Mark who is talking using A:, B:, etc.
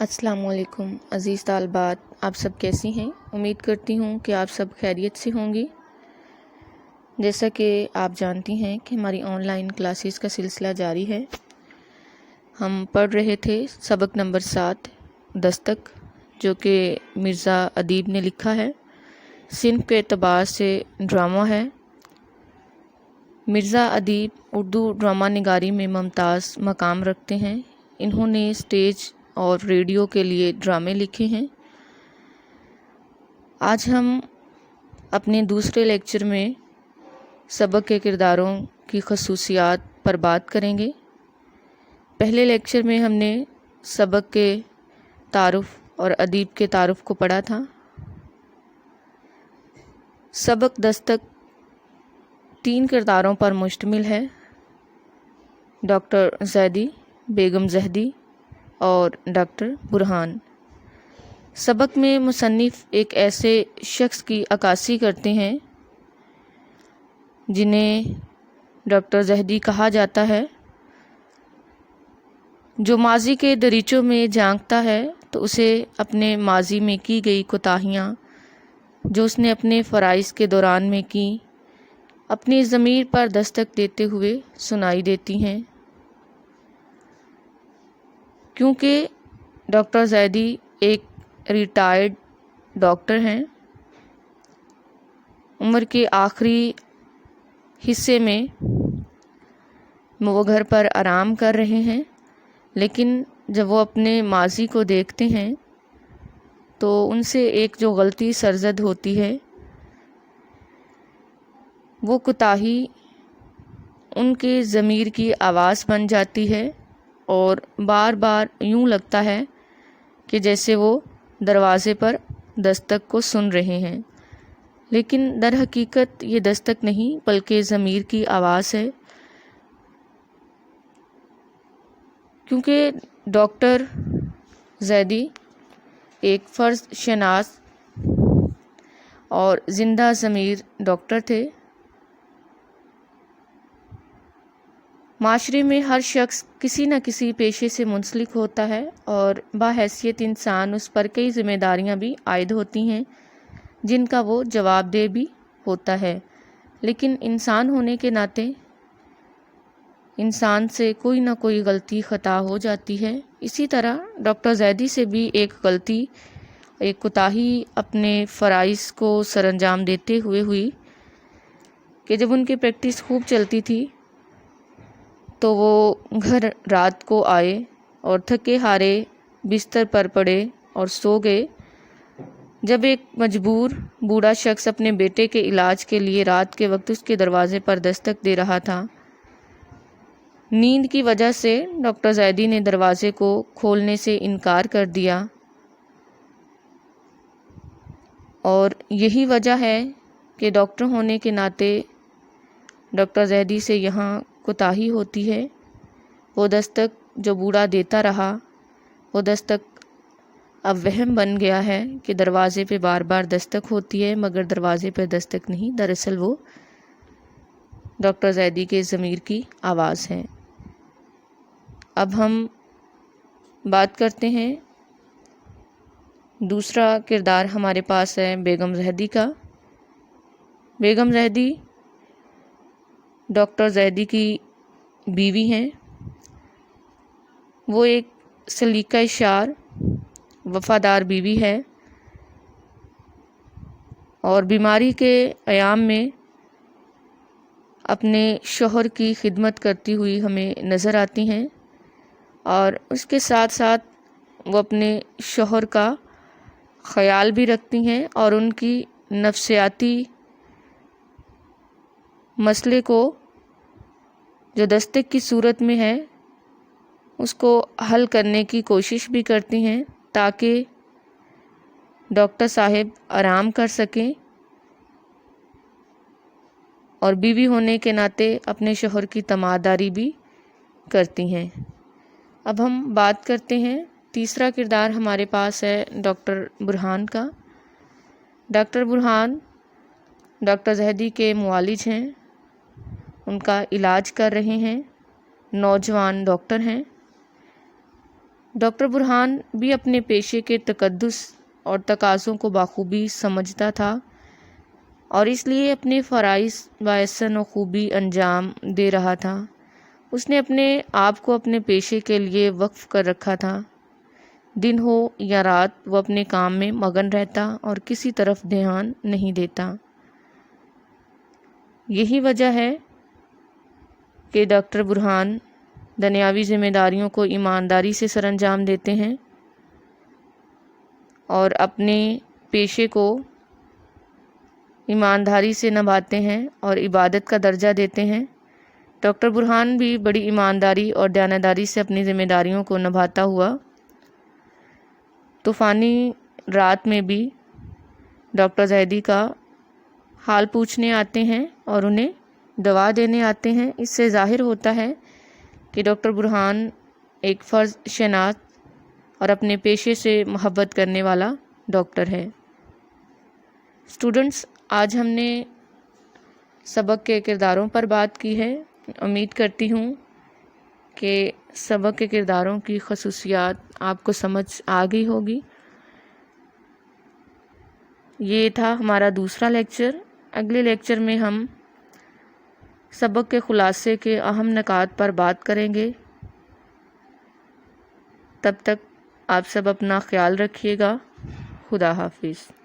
A: السلام علیکم عزیز طالبات، آپ سب کیسی ہیں؟ امید کرتی ہوں کہ آپ سب خیریت سے ہوں گی۔ جیسا کہ آپ جانتی ہیں کہ ہماری آن لائن کلاسز کا سلسلہ جاری ہے۔ ہم پڑھ رہے تھے سبق نمبر 7 دستک، جو کہ مرزا ادیب نے لکھا ہے۔ صنف کے اعتبار سے ڈرامہ ہے۔ مرزا ادیب اردو ڈرامہ نگاری میں ممتاز مقام رکھتے ہیں۔ انہوں نے اسٹیج اور ریڈیو کے لیے ڈرامے لکھے ہیں۔ آج ہم اپنے دوسرے لیکچر میں سبق کے کرداروں کی خصوصیات پر بات کریں گے۔ پہلے لیکچر میں ہم نے سبق کے تعارف اور ادیب کے تعارف کو پڑھا تھا۔ سبق دستک 3 کرداروں پر مشتمل ہے: ڈاکٹر زیدی، بیگم زہدی اور ڈاکٹر برہان۔ سبق میں مصنف ایک ایسے شخص کی عکاسی کرتے ہیں جنہیں ڈاکٹر زہدی کہا جاتا ہے، جو ماضی کے دریچوں میں جھانکتا ہے تو اسے اپنے ماضی میں کی گئی کوتاہیاں جو اس نے اپنے فرائض کے دوران میں کی، اپنی ضمیر پر دستک دیتے ہوئے سنائی دیتی ہیں۔ کیونکہ ڈاکٹر زیدی ایک ریٹائرڈ ڈاکٹر ہیں، عمر کے آخری حصے میں وہ گھر پر آرام کر رہے ہیں، لیکن جب وہ اپنے ماضی کو دیکھتے ہیں تو ان سے ایک جو غلطی سرزد ہوتی ہے، وہ کوتاہی ان کے ضمیر کی آواز بن جاتی ہے اور بار بار یوں لگتا ہے کہ جیسے وہ دروازے پر دستک کو سن رہے ہیں، لیکن در حقیقت یہ دستک نہیں بلکہ ضمیر کی آواز ہے۔ کیونکہ ڈاکٹر زیدی ایک فرض شناس اور زندہ ضمیر ڈاکٹر تھے۔ معاشرے میں ہر شخص کسی نہ کسی پیشے سے منسلک ہوتا ہے اور بحیثیت انسان اس پر کئی ذمہ داریاں بھی عائد ہوتی ہیں جن کا وہ جواب دہ بھی ہوتا ہے، لیکن انسان ہونے کے ناطے انسان سے کوئی نہ کوئی غلطی خطا ہو جاتی ہے۔ اسی طرح ڈاکٹر زیدی سے بھی ایک غلطی، ایک کوتاہی اپنے فرائض کو سرانجام دیتے ہوئے ہوئی کہ جب ان کی پریکٹس خوب چلتی تھی تو وہ گھر رات کو آئے اور تھکے ہارے بستر پر پڑے اور سو گئے۔ جب ایک مجبور بوڑھا شخص اپنے بیٹے کے علاج کے لیے رات کے وقت اس کے دروازے پر دستک دے رہا تھا، نیند کی وجہ سے ڈاکٹر زیدی نے دروازے کو کھولنے سے انکار کر دیا، اور یہی وجہ ہے کہ ڈاکٹر ہونے کے ناطے ڈاکٹر زیدی سے یہاں کوتاہی ہوتی ہے۔ وہ دستک جو بوڑھا دیتا رہا، وہ دستک اب وہم بن گیا ہے کہ دروازے پہ بار بار دستک ہوتی ہے، مگر دروازے پہ دستک نہیں، دراصل وہ ڈاکٹر زیدی کے ضمیر کی آواز ہے۔ اب ہم بات کرتے ہیں، دوسرا کردار ہمارے پاس ہے بیگم زہدی کا۔ بیگم زہدی ڈاکٹر زیدی کی بیوی ہیں۔ وہ ایک سلیقہ شعر، وفادار بیوی ہے اور بیماری کے ایام میں اپنے شوہر کی خدمت کرتی ہوئی ہمیں نظر آتی ہیں، اور اس کے ساتھ ساتھ وہ اپنے شوہر کا خیال بھی رکھتی ہیں اور ان کی نفسیاتی مسئلے کو جو دستک کی صورت میں ہے اس کو حل کرنے کی کوشش بھی کرتی ہیں تاکہ ڈاکٹر صاحب آرام کر سکیں، اور بیوی ہونے کے ناطے اپنے شوہر کی تماداری بھی کرتی ہیں۔ اب ہم بات کرتے ہیں، تیسرا کردار ہمارے پاس ہے ڈاکٹر برہان کا۔ ڈاکٹر برہان ڈاکٹر زہدی کے معالج ہیں، ان کا علاج کر رہے ہیں، نوجوان ڈاکٹر ہیں۔ ڈاکٹر برہان بھی اپنے پیشے کے تقدس اور تقاضوں کو بخوبی سمجھتا تھا اور اس لیے اپنے فرائض باحسن و خوبی انجام دے رہا تھا۔ اس نے اپنے آپ کو اپنے پیشے کے لیے وقف کر رکھا تھا۔ دن ہو یا رات وہ اپنے کام میں مگن رہتا اور کسی طرف دھیان نہیں دیتا۔ یہی وجہ ہے کہ ڈاکٹر برہان دنیاوی ذمہ داریوں کو ایمانداری سے سر انجام دیتے ہیں اور اپنے پیشے کو ایمانداری سے نبھاتے ہیں اور عبادت کا درجہ دیتے ہیں۔ ڈاکٹر برہان بھی بڑی ایمانداری اور دیانتداری سے اپنی ذمہ داریوں کو نبھاتا ہوا طوفانی رات میں بھی ڈاکٹر زیدی کا حال پوچھنے آتے ہیں اور انہیں دوا دینے آتے ہیں۔ اس سے ظاہر ہوتا ہے کہ ڈاکٹر برہان ایک فرض شناس اور اپنے پیشے سے محبت کرنے والا ڈاکٹر ہے۔ اسٹوڈنٹس، آج ہم نے سبق کے کرداروں پر بات کی ہے۔ امید کرتی ہوں کہ سبق کے کرداروں کی خصوصیات آپ کو سمجھ آ گئی ہوگی۔ یہ تھا ہمارا دوسرا لیکچر۔ اگلے لیکچر میں ہم سبق کے خلاصے کے اہم نکات پر بات کریں گے۔ تب تک آپ سب اپنا خیال رکھیے گا۔ خدا حافظ۔